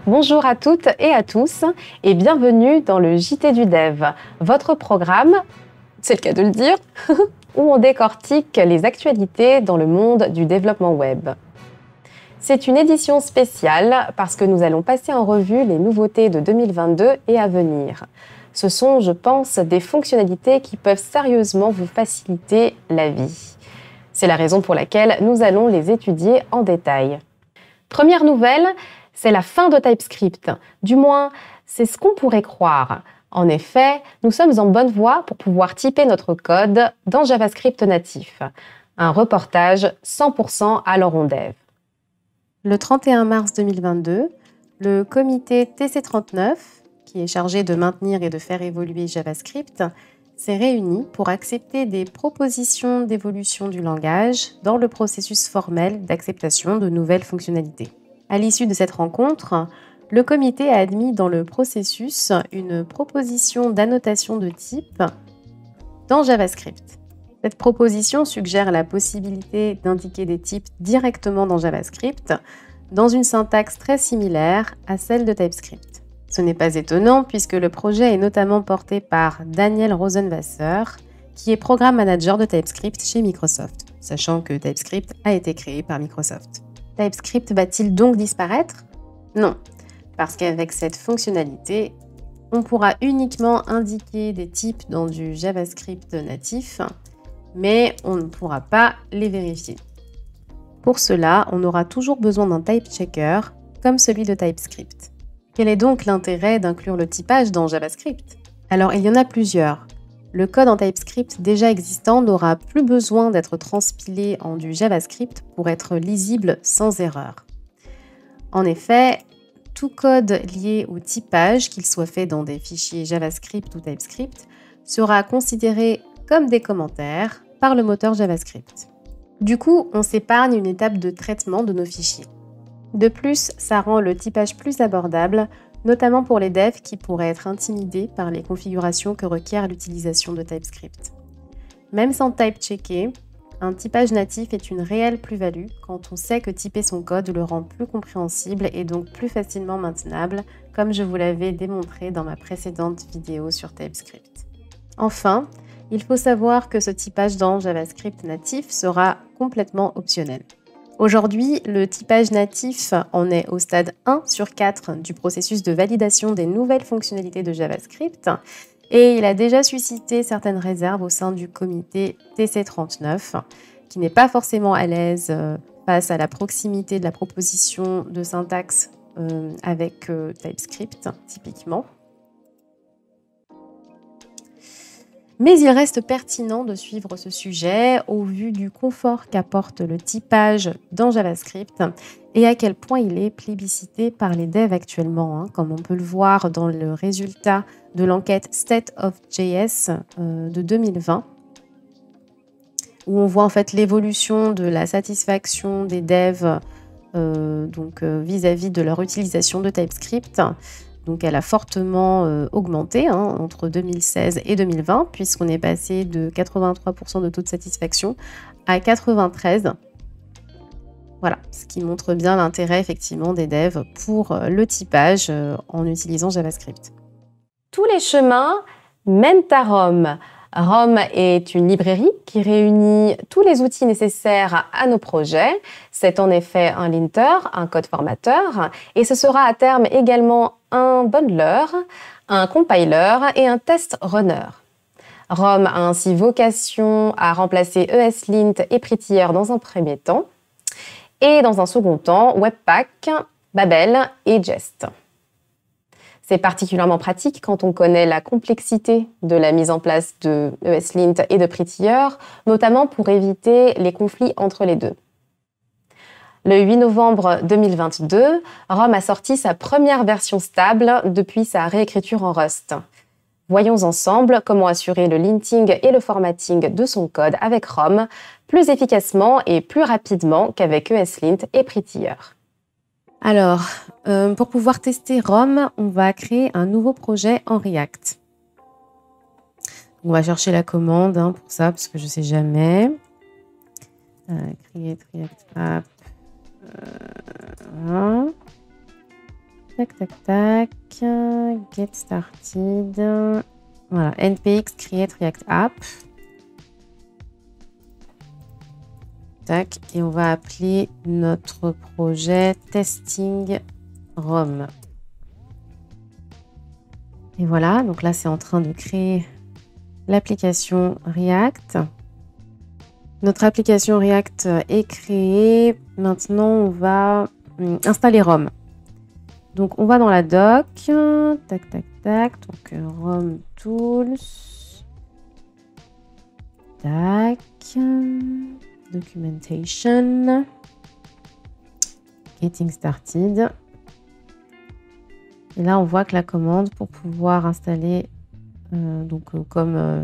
Bonjour à toutes et à tous et bienvenue dans le JT du Dev, votre programme, c'est le cas de le dire, où on décortique les actualités dans le monde du développement web. C'est une édition spéciale parce que nous allons passer en revue les nouveautés de 2022 et à venir. Ce sont, je pense, des fonctionnalités qui peuvent sérieusement vous faciliter la vie. C'est la raison pour laquelle nous allons les étudier en détail. Première nouvelle, c'est la fin de TypeScript. Du moins, c'est ce qu'on pourrait croire. En effet, nous sommes en bonne voie pour pouvoir typer notre code dans JavaScript natif. Un reportage 100% à l'Eurondev. Le 31 mars 2022, le comité TC39, qui est chargé de maintenir et de faire évoluer JavaScript, s'est réuni pour accepter des propositions d'évolution du langage dans le processus formel d'acceptation de nouvelles fonctionnalités. À l'issue de cette rencontre, le comité a admis dans le processus une proposition d'annotation de type dans JavaScript. Cette proposition suggère la possibilité d'indiquer des types directement dans JavaScript dans une syntaxe très similaire à celle de TypeScript. Ce n'est pas étonnant puisque le projet est notamment porté par Daniel Rosenwasser, qui est Programme Manager de TypeScript chez Microsoft, sachant que TypeScript a été créé par Microsoft. TypeScript va-t-il donc disparaître? Non, parce qu'avec cette fonctionnalité, on pourra uniquement indiquer des types dans du JavaScript natif, mais on ne pourra pas les vérifier. Pour cela, on aura toujours besoin d'un type checker, comme celui de TypeScript. Quel est donc l'intérêt d'inclure le typage dans JavaScript? Alors, il y en a plusieurs. Le code en TypeScript déjà existant n'aura plus besoin d'être transpilé en du JavaScript pour être lisible sans erreur. En effet, tout code lié au typage, qu'il soit fait dans des fichiers JavaScript ou TypeScript, sera considéré comme des commentaires par le moteur JavaScript. Du coup, on s'épargne une étape de traitement de nos fichiers. De plus, ça rend le typage plus abordable, notamment pour les devs qui pourraient être intimidés par les configurations que requiert l'utilisation de TypeScript. Même sans type-checker, un typage natif est une réelle plus-value quand on sait que typer son code le rend plus compréhensible et donc plus facilement maintenable, comme je vous l'avais démontré dans ma précédente vidéo sur TypeScript. Enfin, il faut savoir que ce typage dans JavaScript natif sera complètement optionnel. Aujourd'hui, le typage natif en est au stade 1 sur 4 du processus de validation des nouvelles fonctionnalités de JavaScript et il a déjà suscité certaines réserves au sein du comité TC39 qui n'est pas forcément à l'aise face à la proximité de la proposition de syntaxe avec TypeScript typiquement. Mais il reste pertinent de suivre ce sujet au vu du confort qu'apporte le typage dans JavaScript et à quel point il est plébiscité par les devs actuellement, comme on peut le voir dans le résultat de l'enquête State of JS de 2020, où on voit en fait l'évolution de la satisfaction des devs vis-à-vis de leur utilisation de TypeScript. Donc elle a fortement augmenté entre 2016 et 2020, puisqu'on est passé de 83% de taux de satisfaction à 93%. Voilà, ce qui montre bien l'intérêt effectivement des devs pour le typage en utilisant JavaScript. Tous les chemins mènent à Rome. Rome est une librairie qui réunit tous les outils nécessaires à nos projets. C'est en effet un linter, un code formateur, et ce sera à terme également un bundler, un compiler et un test runner. Rome a ainsi vocation à remplacer ESLint et Prettier dans un premier temps, et dans un second temps, Webpack, Babel et Jest. C'est particulièrement pratique quand on connaît la complexité de la mise en place de ESLint et de Prettier, notamment pour éviter les conflits entre les deux. Le 8 novembre 2022, Rome a sorti sa première version stable depuis sa réécriture en Rust. Voyons ensemble comment assurer le linting et le formatting de son code avec Rome plus efficacement et plus rapidement qu'avec ESLint et Prettier. Alors, pour pouvoir tester Rome, on va créer un nouveau projet en React. On va chercher la commande pour ça, parce que je ne sais jamais. Create React App. Tac, tac, tac. Get started. Voilà, npx create React App. Tac, et on va appeler notre projet testing ROM. Et voilà, donc là, c'est en train de créer l'application React. Notre application React est créée. Maintenant, on va installer ROM. Donc, on va dans la doc. Tac, tac, tac. Donc, ROM Tools. Tac. Documentation. Getting started. Et là, on voit que la commande pour pouvoir installer comme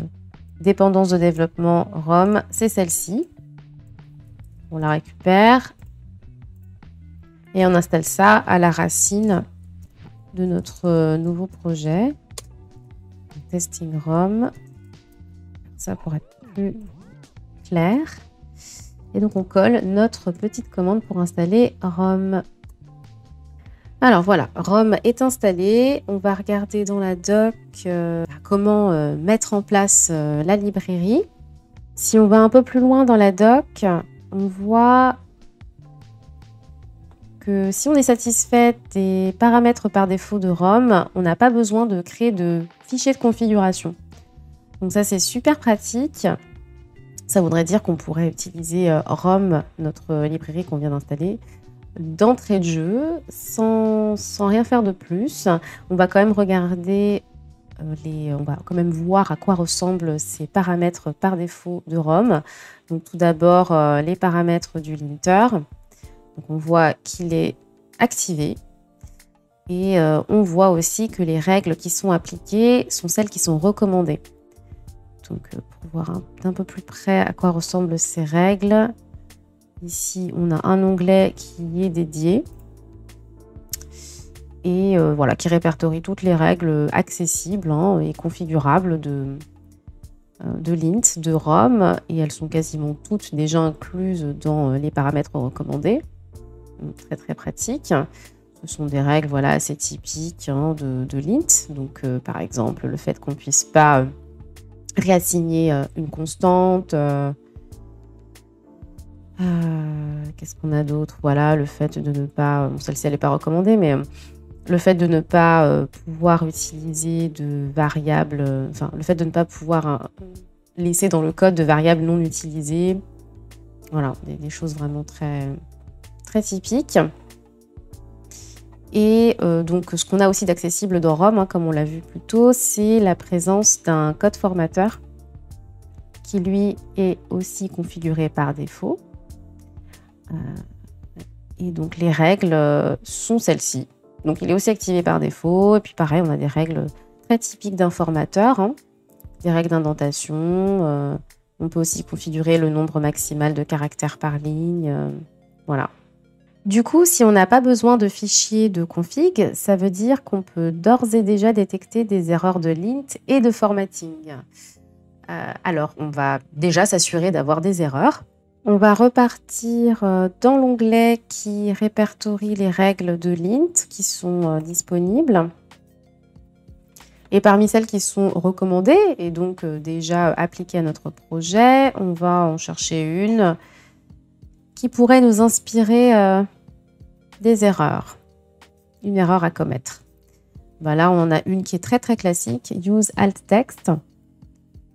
dépendance de développement ROM, c'est celle-ci. On la récupère et on installe ça à la racine de notre nouveau projet. Testing ROM. Ça pour être plus clair. Et donc, on colle notre petite commande pour installer ROM. Alors voilà, ROM est installé. On va regarder dans la doc comment mettre en place la librairie. Si on va un peu plus loin dans la doc, on voit que si on est satisfait des paramètres par défaut de ROM, on n'a pas besoin de créer de fichier de configuration. Donc ça, c'est super pratique. Ça voudrait dire qu'on pourrait utiliser ROM, notre librairie qu'on vient d'installer, d'entrée de jeu, sans rien faire de plus. On va quand même regarder, on va quand même voir à quoi ressemblent ces paramètres par défaut de ROM. Donc tout d'abord, les paramètres du linter. Donc on voit qu'il est activé. Et on voit aussi que les règles qui sont appliquées sont celles qui sont recommandées. Donc pour voir d'un peu plus près à quoi ressemblent ces règles, ici, on a un onglet qui est dédié et voilà, qui répertorie toutes les règles accessibles et configurables de lint, de ROM, et elles sont quasiment toutes déjà incluses dans les paramètres recommandés. Donc, très très pratique. Ce sont des règles voilà, assez typiques de lint. Donc par exemple, le fait qu'on ne puisse pas réassigner une constante. Qu'est-ce qu'on a d'autre? Voilà, le fait de ne pas, celle-ci elle n'est pas recommandée, mais le fait de ne pas pouvoir utiliser de variables, enfin le fait de ne pas pouvoir laisser dans le code de variables non utilisées. Voilà, des choses vraiment très, très typiques. Et donc ce qu'on a aussi d'accessible dans ROM, comme on l'a vu plus tôt, c'est la présence d'un code formateur qui lui est aussi configuré par défaut. Et donc les règles sont celles-ci. Donc il est aussi activé par défaut. Et puis pareil, on a des règles très typiques d'un formateur, des règles d'indentation. On peut aussi configurer le nombre maximal de caractères par ligne. Voilà. Du coup, si on n'a pas besoin de fichiers de config, ça veut dire qu'on peut d'ores et déjà détecter des erreurs de lint et de formatting. Alors, on va déjà s'assurer d'avoir des erreurs. On va repartir dans l'onglet qui répertorie les règles de lint qui sont disponibles. Et parmi celles qui sont recommandées et donc déjà appliquées à notre projet, on va en chercher une qui pourrait nous inspirer des erreurs. Une erreur à commettre. Là, on en a une qui est très très classique, use alt text,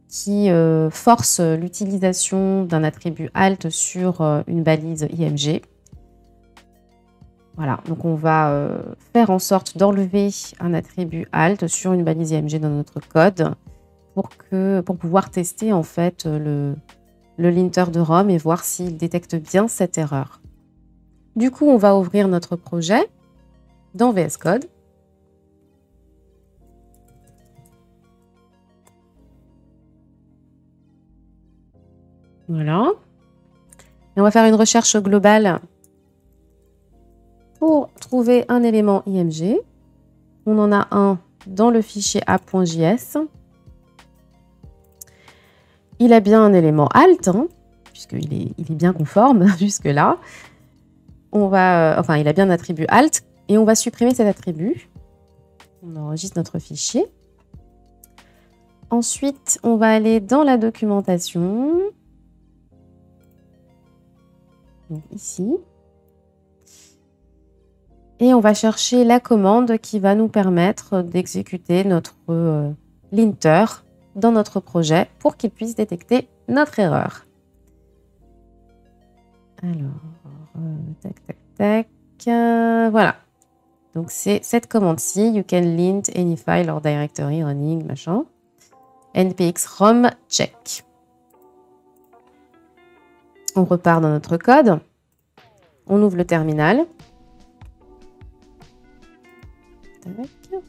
qui force l'utilisation d'un attribut alt sur une balise IMG. Voilà, donc on va faire en sorte d'enlever un attribut alt sur une balise IMG dans notre code pour pouvoir tester en fait le linter de ROM et voir s'il détecte bien cette erreur. Du coup, on va ouvrir notre projet dans VS Code. Voilà. Et on va faire une recherche globale pour trouver un élément IMG. On en a un dans le fichier app.js. Il a bien un élément alt, puisqu'il est bien conforme jusque-là. Il a bien un attribut alt Et on va supprimer cet attribut. On enregistre notre fichier. Ensuite, on va aller dans la documentation. Donc ici. Et on va chercher la commande qui va nous permettre d'exécuter notre linter dans notre projet pour qu'il puisse détecter notre erreur. Alors, tac, tac, tac. Voilà. Donc, c'est cette commande-ci. You can lint any file or directory running, machin. npx rom check. On repart dans notre code. On ouvre le terminal. Tac.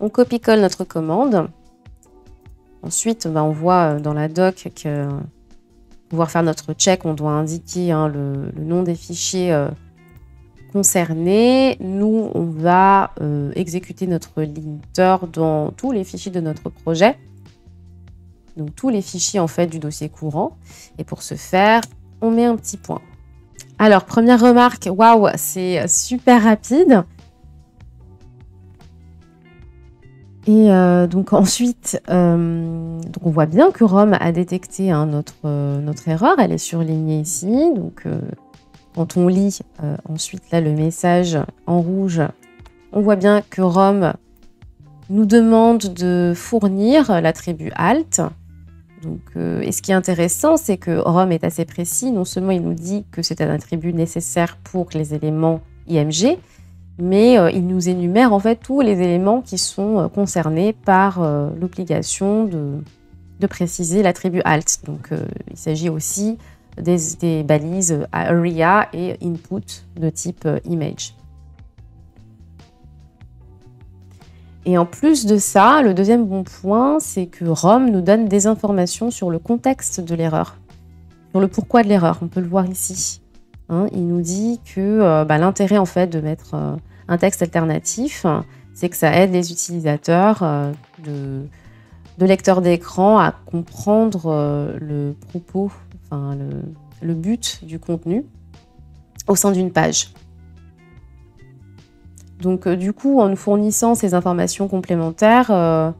On copie-colle notre commande. Ensuite, on voit dans la doc que pour pouvoir faire notre check, on doit indiquer le nom des fichiers concernés. Nous, on va exécuter notre linter dans tous les fichiers de notre projet. Donc, tous les fichiers en fait du dossier courant. Et pour ce faire, on met un petit point. Alors, première remarque, waouh, c'est super rapide. Et donc ensuite, donc on voit bien que Rom a détecté notre erreur. Elle est surlignée ici. Donc quand on lit ensuite là le message en rouge, on voit bien que Rom nous demande de fournir l'attribut alt. Donc, et ce qui est intéressant, c'est que Rom est assez précis. Non seulement il nous dit que c'est un attribut nécessaire pour les éléments IMG, mais il nous énumère en fait tous les éléments qui sont concernés par l'obligation de préciser l'attribut alt. Donc il s'agit aussi des balises area et input de type image. Et en plus de ça, le deuxième bon point, c'est que Rom nous donne des informations sur le contexte de l'erreur, sur le pourquoi de l'erreur. On peut le voir ici. Il nous dit que l'intérêt en fait de mettre un texte alternatif, c'est que ça aide les utilisateurs de lecteurs d'écran à comprendre le propos, enfin le but du contenu au sein d'une page. Donc du coup, en nous fournissant ces informations complémentaires,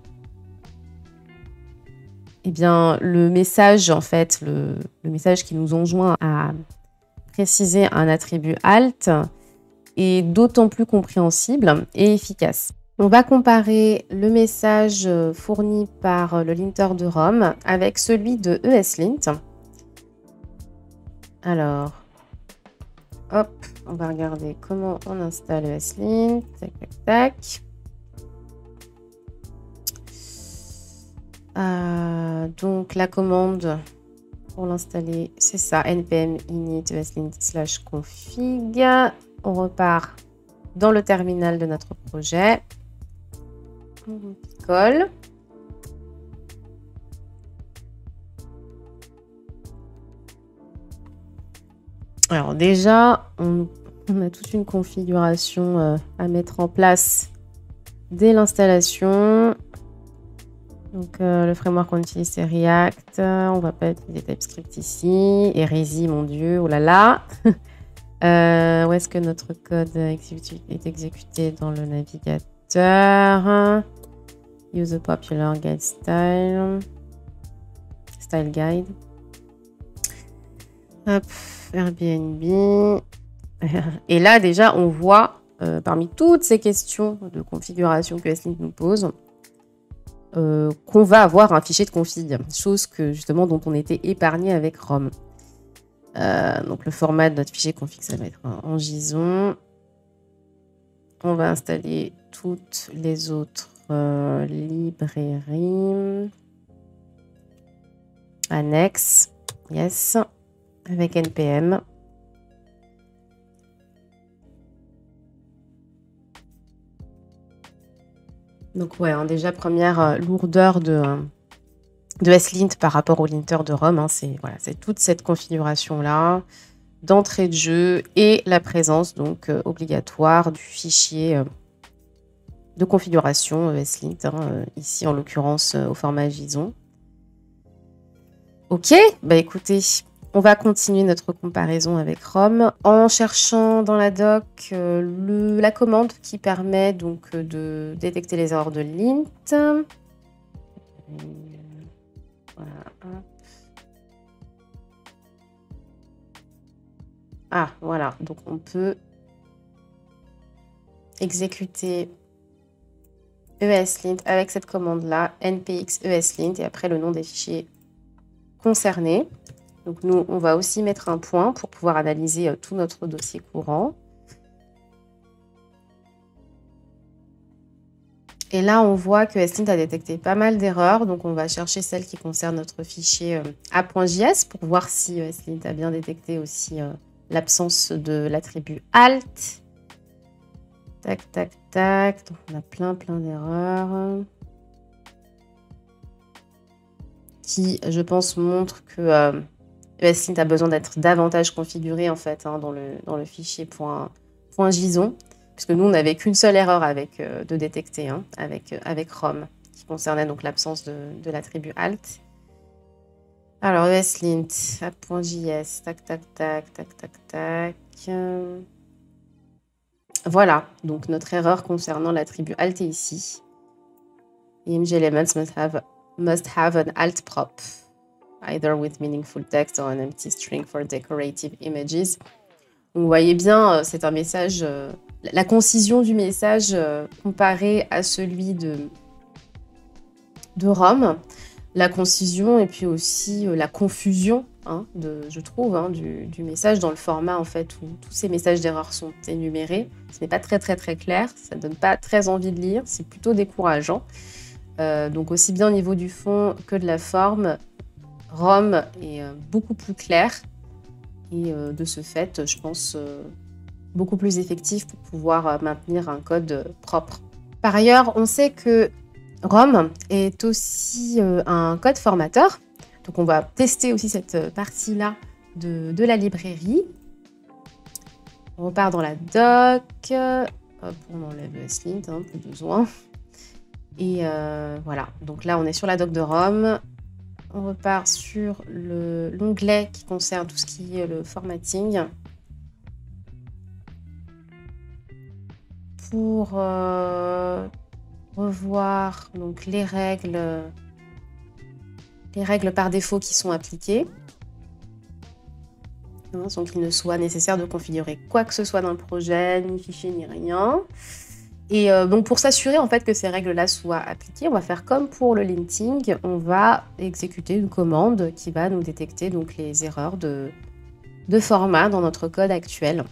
eh bien le message en fait, le message qui nous enjoint à préciser un attribut alt est d'autant plus compréhensible et efficace. On va comparer le message fourni par le linter de Rom avec celui de ESLint. Alors, hop, on va regarder comment on installe ESLint. Tac, tac, tac. Donc la commande pour l'installer, c'est ça, npm init eslint/config. On repart dans le terminal de notre projet. On colle. Alors déjà, on a toute une configuration à mettre en place dès l'installation. Donc le framework qu'on utilise c'est React. On va pas utiliser TypeScript ici. Hérésie, mon Dieu, oh là là. Où est-ce que notre code est exécuté dans le navigateur? Use a popular guide style. Style guide. Hop, Airbnb. Et là, déjà, on voit, parmi toutes ces questions de configuration que ESLint nous pose, qu'on va avoir un fichier de config, chose que justement dont on était épargné avec Rom. Donc le format de notre fichier config, ça va être en JSON. On va installer toutes les autres librairies annexes, yes, avec npm. Donc ouais, déjà première lourdeur de ESLint par rapport au linter de Rom, c'est voilà, toute cette configuration-là d'entrée de jeu et la présence donc obligatoire du fichier de configuration ESLint, ici en l'occurrence au format JSON. Ok, bah écoutez, on va continuer notre comparaison avec Rome en cherchant dans la doc la commande qui permet donc de détecter les erreurs de l'int. Voilà. Ah, voilà. Donc, on peut exécuter ESLint avec cette commande-là, npx ESLint, et après le nom des fichiers concernés. Donc, nous, on va aussi mettre un point pour pouvoir analyser tout notre dossier courant. Et là, on voit que ESLint a détecté pas mal d'erreurs. Donc, on va chercher celle qui concerne notre fichier a.js pour voir si ESLint a bien détecté aussi l'absence de l'attribut alt. Tac, tac, tac. Donc, on a plein d'erreurs qui, je pense, montrent que ESLint a besoin d'être davantage configuré en fait dans le fichier .json. Puisque nous, on n'avait qu'une seule erreur de détecter avec Rome, qui concernait donc l'absence de l'attribut alt. Alors, ESLint, app.js, tac, tac, tac, tac, tac, tac. Voilà, donc notre erreur concernant l'attribut alt est ici. Img elements must have an alt prop, either with meaningful text or an empty string for decorative images. Donc, vous voyez bien, c'est un message... la concision du message comparé à celui de Rome, la concision et puis aussi la confusion, je trouve, du message dans le format en fait où tous ces messages d'erreur sont énumérés. Ce n'est pas très clair, ça ne donne pas très envie de lire, c'est plutôt décourageant. Donc aussi bien au niveau du fond que de la forme, Rome est beaucoup plus clair et de ce fait, je pense... beaucoup plus effectif pour pouvoir maintenir un code propre. Par ailleurs, on sait que Rome est aussi un code formateur. Donc, on va tester aussi cette partie-là de la librairie. On repart dans la doc. Hop, on enlève ESLint, plus besoin. Et voilà. Donc là, on est sur la doc de Rome. On repart sur l'onglet qui concerne tout ce qui est le formatting. Pour revoir donc, les règles par défaut qui sont appliquées, sans qu'il ne soit nécessaire de configurer quoi que ce soit dans le projet, ni fichier, ni rien. Et donc pour s'assurer en fait que ces règles-là soient appliquées, on va faire comme pour le linting, on va exécuter une commande qui va nous détecter donc, les erreurs de format dans notre code actuel.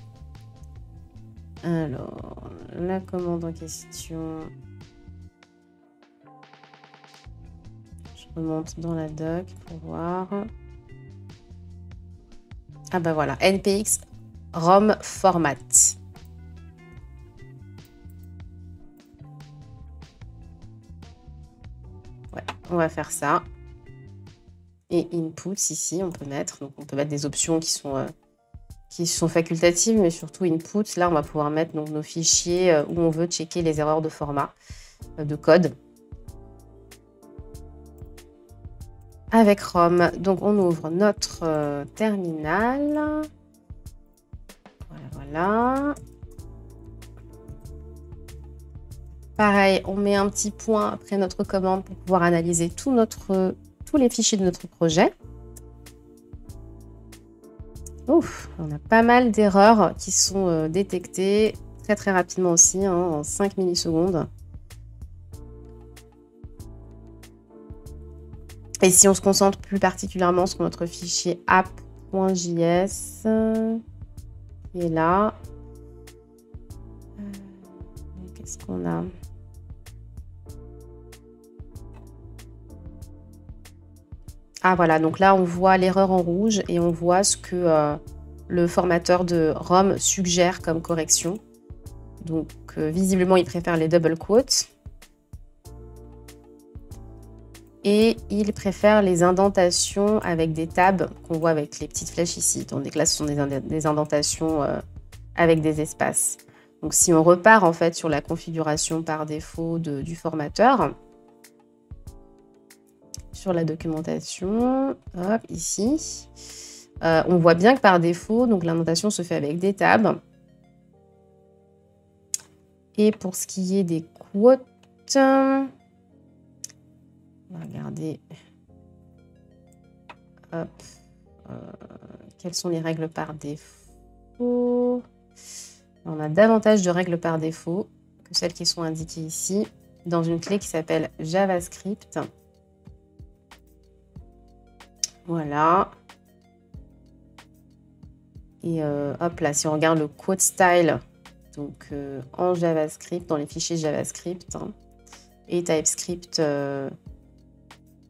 Alors, la commande en question. Je remonte dans la doc pour voir. Ah bah voilà, npx rom format. Ouais, on va faire ça. Et inputs ici, on peut mettre. Donc on peut mettre des options qui sont facultatives, mais surtout input. Là, on va pouvoir mettre donc, nos fichiers où on veut checker les erreurs de format, de code. Avec Rome, donc on ouvre notre terminal. Voilà. Pareil, on met un petit point après notre commande pour pouvoir analyser tous les fichiers de notre projet. Ouf, on a pas mal d'erreurs qui sont détectées très rapidement aussi, en 5 millisecondes. Et si on se concentre plus particulièrement sur notre fichier app.js, qui est là, qu'est-ce qu'on a ? Ah voilà, donc là on voit l'erreur en rouge et on voit ce que le formateur de Rome suggère comme correction. Donc visiblement il préfère les double quotes. Et il préfère les indentations avec des tabs qu'on voit avec les petites flèches ici. Tandis que là ce sont des indentations avec des espaces. Donc si on repart en fait sur la configuration par défaut du formateur, sur la documentation, hop, ici, On voit bien que par défaut, donc l'indentation se fait avec des tabs. Et pour ce qui est des quotes, on va regarder. Hop. Quelles sont les règles par défaut? On a davantage de règles par défaut que celles qui sont indiquées ici dans une clé qui s'appelle JavaScript. Voilà. Et hop là, si on regarde le quote style, donc en JavaScript, dans les fichiers JavaScript et TypeScript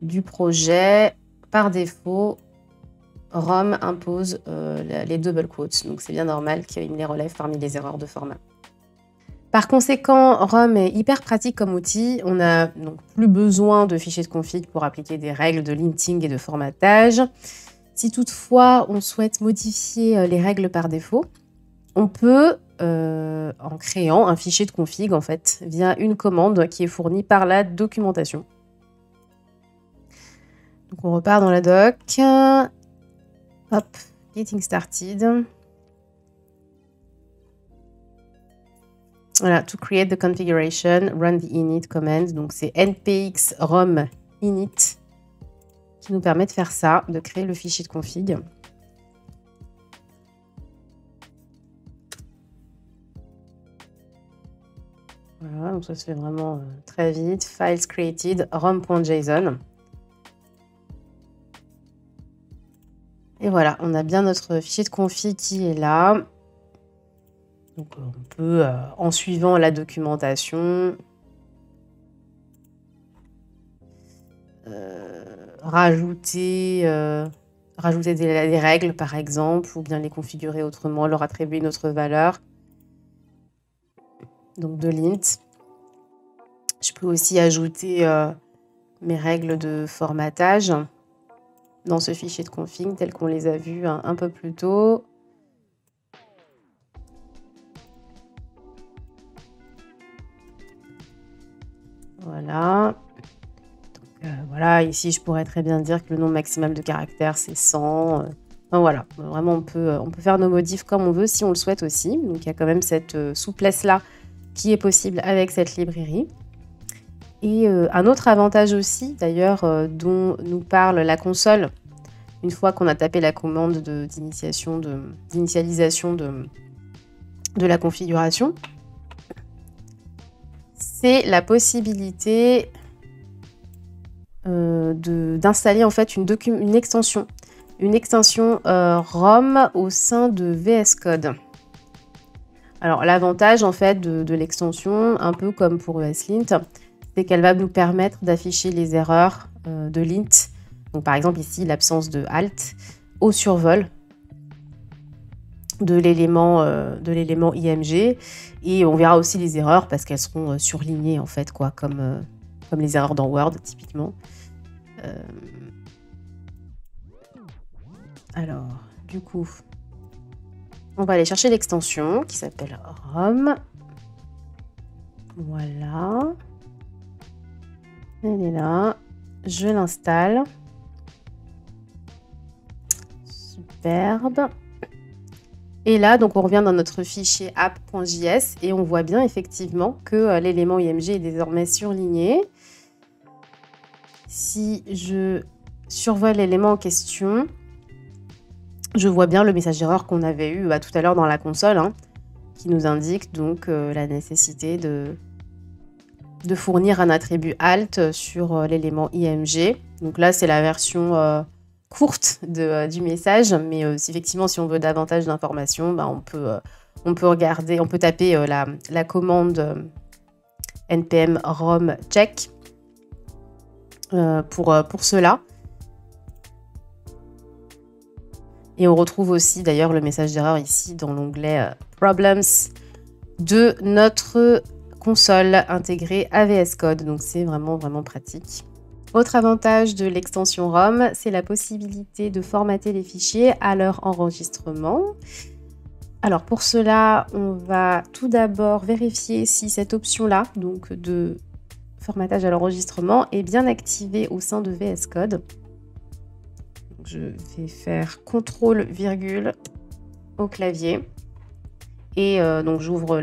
du projet, par défaut, ROM impose les double quotes. Donc c'est bien normal qu'il me les relève parmi les erreurs de format. Par conséquent, ROM est hyper pratique comme outil. On n'a donc plus besoin de fichiers de config pour appliquer des règles de linting et de formatage. Si toutefois on souhaite modifier les règles par défaut, on peut, en créant un fichier de config en fait, via une commande qui est fournie par la documentation. Donc on repart dans la doc. Hop, getting started. Voilà, to create the configuration, run the init command. Donc c'est npx rom init qui nous permet de faire ça, de créer le fichier de config. Voilà, donc ça se fait vraiment très vite. Files created, rom.json. Et voilà, on a bien notre fichier de config qui est là. Donc on peut, en suivant la documentation, rajouter des règles par exemple, ou bien les configurer autrement, leur attribuer une autre valeur. Donc de l'int. Je peux aussi ajouter mes règles de formatage dans ce fichier de config tel qu'on les a vus un peu plus tôt. Voilà. Donc, voilà, ici je pourrais très bien dire que le nombre maximal de caractères c'est 100. Enfin, voilà, vraiment on peut faire nos modifs comme on veut si on le souhaite aussi. Donc il y a quand même cette souplesse là qui est possible avec cette librairie. Et un autre avantage aussi d'ailleurs dont nous parle la console une fois qu'on a tapé la commande d'initialisation de la configuration, c'est la possibilité d'installer en fait une extension ROM au sein de VS Code. Alors l'avantage en fait de l'extension, un peu comme pour ESLint, c'est qu'elle va nous permettre d'afficher les erreurs de lint. Donc par exemple ici l'absence de halt au survol de l'élément IMG, et on verra aussi les erreurs parce qu'elles seront surlignées en fait quoi, comme les erreurs dans Word typiquement. Alors du coup on va aller chercher l'extension qui s'appelle ROM. Voilà, elle est là, je l'installe. Superbe. Et là, donc on revient dans notre fichier app.js et on voit bien effectivement que l'élément IMG est désormais surligné. Si je survole l'élément en question, je vois bien le message d'erreur qu'on avait eu tout à l'heure dans la console, qui nous indique donc la nécessité de fournir un attribut alt sur l'élément IMG. Donc là, c'est la version courte du message, mais effectivement, si on veut davantage d'informations, on peut regarder, on peut taper la commande npm rom check pour cela. Et on retrouve aussi d'ailleurs le message d'erreur ici dans l'onglet Problems de notre console intégrée à VS Code. Donc c'est vraiment pratique. Autre avantage de l'extension ROM, c'est la possibilité de formater les fichiers à leur enregistrement. Alors pour cela, on va tout d'abord vérifier si cette option-là, donc de formatage à l'enregistrement, est bien activée au sein de VS Code. Je vais faire CTRL, virgule au clavier. Et donc, j'ouvre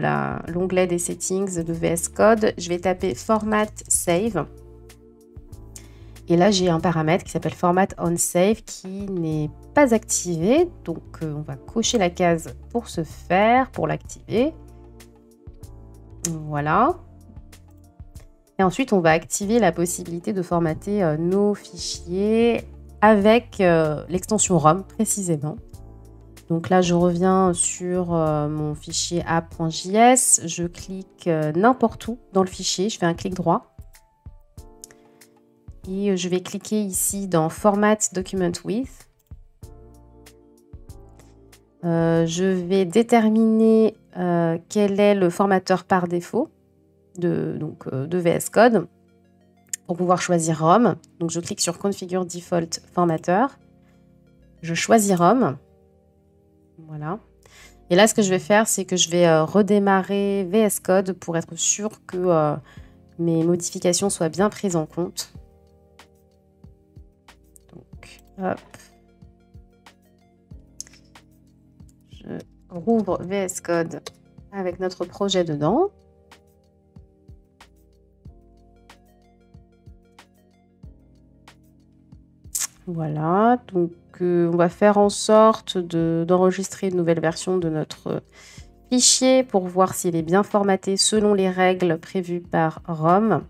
l'onglet des settings de VS Code. Je vais taper Format Save. Et là, j'ai un paramètre qui s'appelle Format on Save qui n'est pas activé. Donc, on va cocher la case pour ce faire, pour l'activer. Voilà. Et ensuite, on va activer la possibilité de formater nos fichiers avec l'extension ROM précisément. Donc là, je reviens sur mon fichier app.js. Je clique n'importe où dans le fichier. Je fais un clic droit. Et je vais cliquer ici dans Format Document With. Je vais déterminer quel est le formateur par défaut de VS Code pour pouvoir choisir ROM. Donc je clique sur Configure Default Formateur. Je choisis ROM. Voilà. Et là, ce que je vais faire, c'est que je vais redémarrer VS Code pour être sûr que mes modifications soient bien prises en compte. Donc, hop. Je rouvre VS Code avec notre projet dedans. Voilà, donc on va faire en sorte d'enregistrer une nouvelle version de notre fichier pour voir s'il est bien formaté selon les règles prévues par ROM.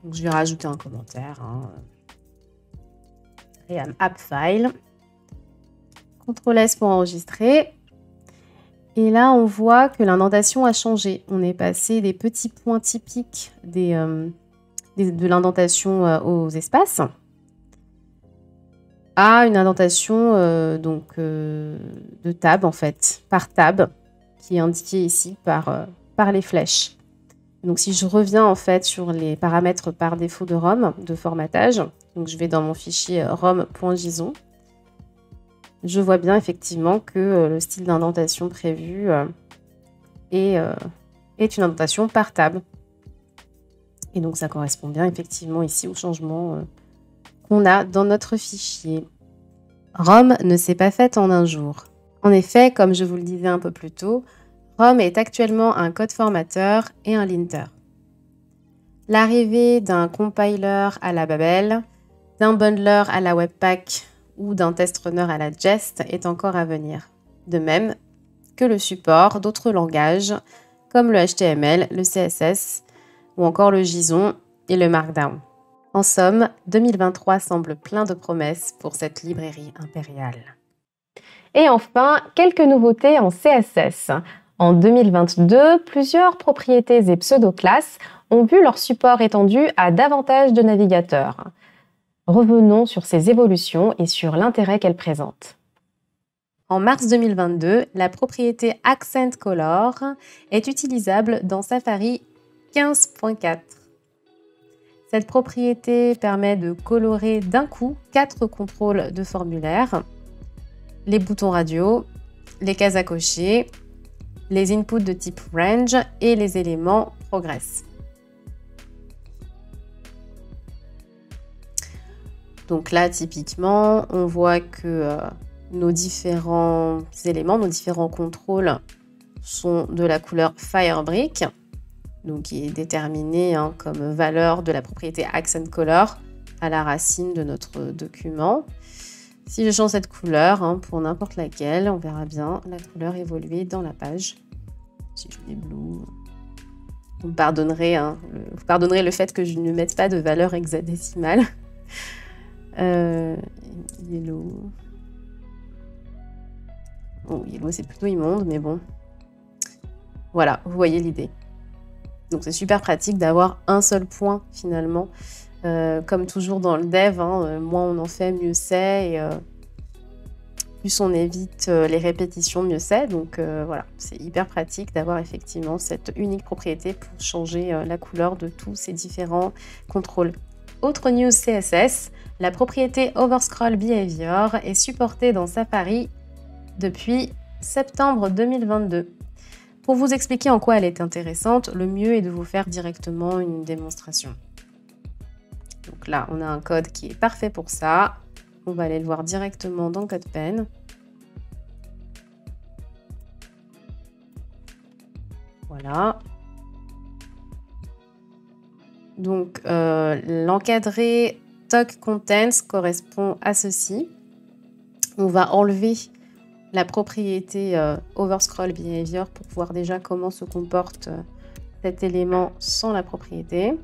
Donc, je vais rajouter un commentaire. Ream app file. CTRL S pour enregistrer. Et là, on voit que l'indentation a changé. On est passé des petits points typiques de l'indentation aux espaces à une indentation de tab en fait, par tab, qui est indiquée ici par les flèches. Donc si je reviens en fait sur les paramètres par défaut de ROM, de formatage, donc je vais dans mon fichier rom.json, je vois bien effectivement que le style d'indentation prévu est une indentation par tab. Et donc, ça correspond bien effectivement ici au changement qu'on a dans notre fichier. ROM ne s'est pas faite en un jour. En effet, comme je vous le disais un peu plus tôt, ROM est actuellement un code formateur et un linter. L'arrivée d'un compiler à la Babel, d'un bundler à la Webpack ou d'un test runner à la Jest est encore à venir. De même que le support d'autres langages comme le HTML, le CSS, ou encore le JSON et le Markdown. En somme, 2023 semble plein de promesses pour cette librairie impériale. Et enfin, quelques nouveautés en CSS. En 2022, plusieurs propriétés et pseudo-classes ont vu leur support étendu à davantage de navigateurs. Revenons sur ces évolutions et sur l'intérêt qu'elles présentent. En mars 2022, la propriété Accent Color est utilisable dans Safari 15.4. Cette propriété permet de colorer d'un coup 4 contrôles de formulaire, les boutons radio, les cases à cocher, les inputs de type range et les éléments progress. Donc là, typiquement, on voit que nos différents éléments, nos différents contrôles sont de la couleur Firebrick, donc qui est déterminée comme valeur de la propriété Accent Color à la racine de notre document. Si je change cette couleur pour n'importe laquelle, on verra bien la couleur évoluer dans la page. Si je mets blue, vous me pardonnerez, vous pardonnerez le fait que je ne mette pas de valeur hexadécimale. Yellow. Oh, yellow c'est plutôt immonde, mais bon. Voilà, vous voyez l'idée. Donc c'est super pratique d'avoir un seul point finalement. Comme toujours dans le dev, moins on en fait, mieux c'est. Et plus on évite les répétitions, mieux c'est. Donc voilà, c'est hyper pratique d'avoir effectivement cette unique propriété pour changer la couleur de tous ces différents contrôles. Autre news CSS, la propriété Overscroll Behavior est supportée dans Safari depuis septembre 2022. Pour vous expliquer en quoi elle est intéressante, le mieux est de vous faire directement une démonstration. Donc Donc là, on a un code qui est parfait pour ça. On va aller le voir directement dans CodePen. Voilà. Donc, l'encadré Talk Contents correspond à ceci. On va enlever la propriété Overscroll Behavior pour voir déjà comment se comporte cet élément sans la propriété.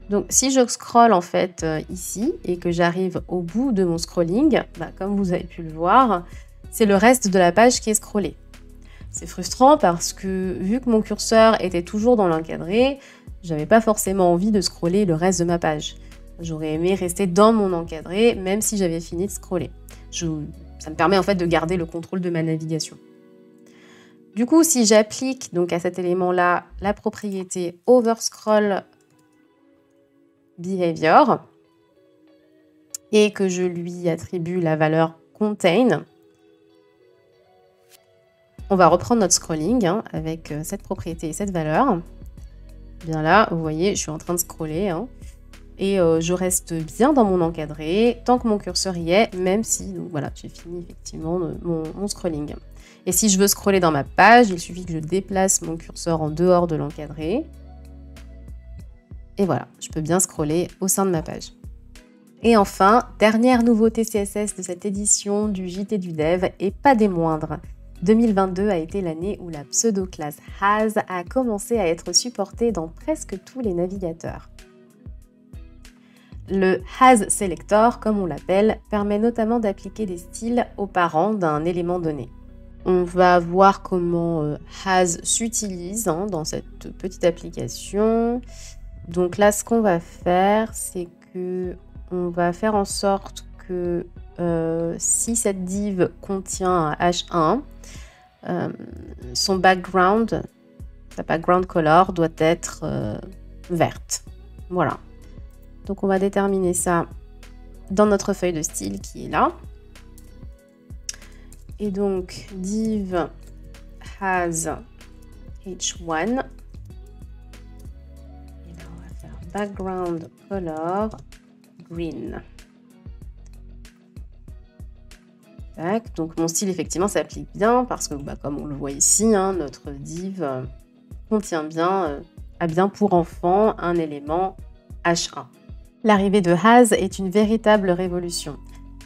Donc, si je scroll en fait ici et que j'arrive au bout de mon scrolling, comme vous avez pu le voir, c'est le reste de la page qui est scrollé. C'est frustrant parce que vu que mon curseur était toujours dans l'encadré, j'avais pas forcément envie de scroller le reste de ma page. J'aurais aimé rester dans mon encadré même si j'avais fini de scroller. Ça me permet en fait de garder le contrôle de ma navigation. Du coup, si j'applique donc à cet élément-là la propriété Overscroll Behavior et que je lui attribue la valeur Contain, on va reprendre notre scrolling avec cette propriété et cette valeur. Bien là, vous voyez, je suis en train de scroller et je reste bien dans mon encadré tant que mon curseur y est, même si, donc voilà, j'ai fini effectivement mon scrolling. Et si je veux scroller dans ma page, il suffit que je déplace mon curseur en dehors de l'encadré. Et voilà, je peux bien scroller au sein de ma page. Et enfin, dernière nouveauté CSS de cette édition du JT du Dev, et pas des moindres. 2022 a été l'année où la pseudo-classe Has a commencé à être supportée dans presque tous les navigateurs. Le Has Selector, comme on l'appelle, permet notamment d'appliquer des styles aux parents d'un élément donné. On va voir comment Has s'utilise dans cette petite application. Donc là, ce qu'on va faire, c'est que on va faire en sorte que si cette div contient un H1, son background, sa background color doit être verte. Voilà. Donc on va déterminer ça dans notre feuille de style qui est là. Et donc div has h1. Et là on va faire background color green. Tac. Donc mon style effectivement s'applique bien parce que comme on le voit ici, notre div contient bien, a bien pour enfant un élément H1. L'arrivée de Has est une véritable révolution.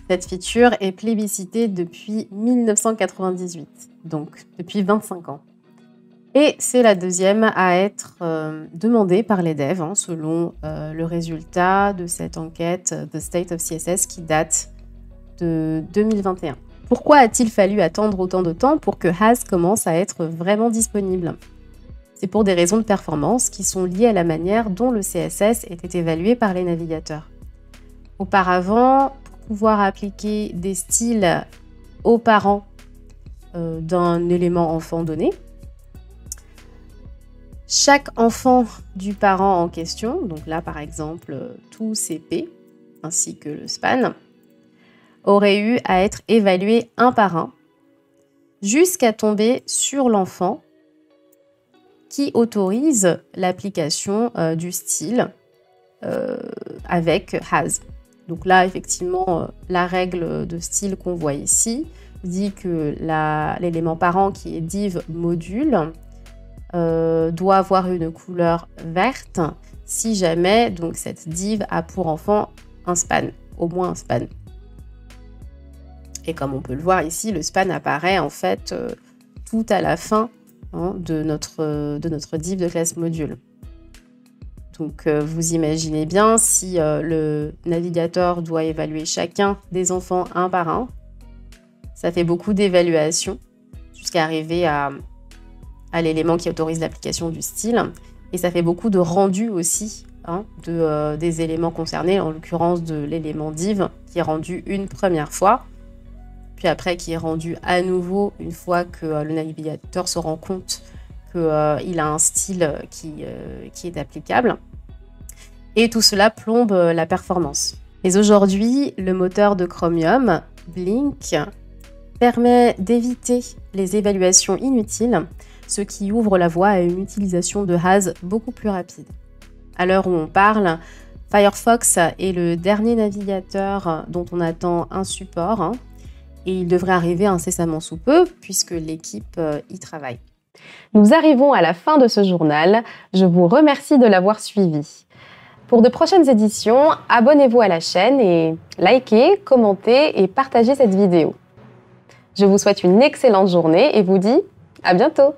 Cette feature est plébiscitée depuis 1998, donc depuis 25 ans. Et c'est la deuxième à être demandée par les devs, selon le résultat de cette enquête The State of CSS qui date de 2021. Pourquoi a-t-il fallu attendre autant de temps pour que Has commence à être vraiment disponible ? C'est pour des raisons de performance qui sont liées à la manière dont le CSS était évalué par les navigateurs. Auparavant, pour pouvoir appliquer des styles aux parents d'un élément enfant donné, chaque enfant du parent en question, donc là par exemple tout CP ainsi que le span, aurait eu à être évalué un par un jusqu'à tomber sur l'enfant qui autorise l'application du style avec Has. Donc là, effectivement, la règle de style qu'on voit ici dit que l'élément parent qui est div module doit avoir une couleur verte si jamais donc, cette div a pour enfant un span, au moins un span. Et comme on peut le voir ici, le span apparaît en fait tout à la fin de notre div de classe module. Donc vous imaginez bien si le navigateur doit évaluer chacun des enfants un par un, ça fait beaucoup d'évaluations jusqu'à arriver à l'élément qui autorise l'application du style. Et ça fait beaucoup de rendu aussi des éléments concernés, en l'occurrence de l'élément div qui est rendu une première fois, puis après qui est rendu à nouveau une fois que le navigateur se rend compte qu'il a un style qui est applicable. Et tout cela plombe la performance. Mais aujourd'hui, le moteur de Chromium, Blink, permet d'éviter les évaluations inutiles, ce qui ouvre la voie à une utilisation de Has beaucoup plus rapide. À l'heure où on parle, Firefox est le dernier navigateur dont on attend un support, hein, et il devrait arriver incessamment sous peu puisque l'équipe y travaille. Nous arrivons à la fin de ce journal. Je vous remercie de l'avoir suivi. Pour de prochaines éditions, abonnez-vous à la chaîne et likez, commentez et partagez cette vidéo. Je vous souhaite une excellente journée et vous dis à bientôt!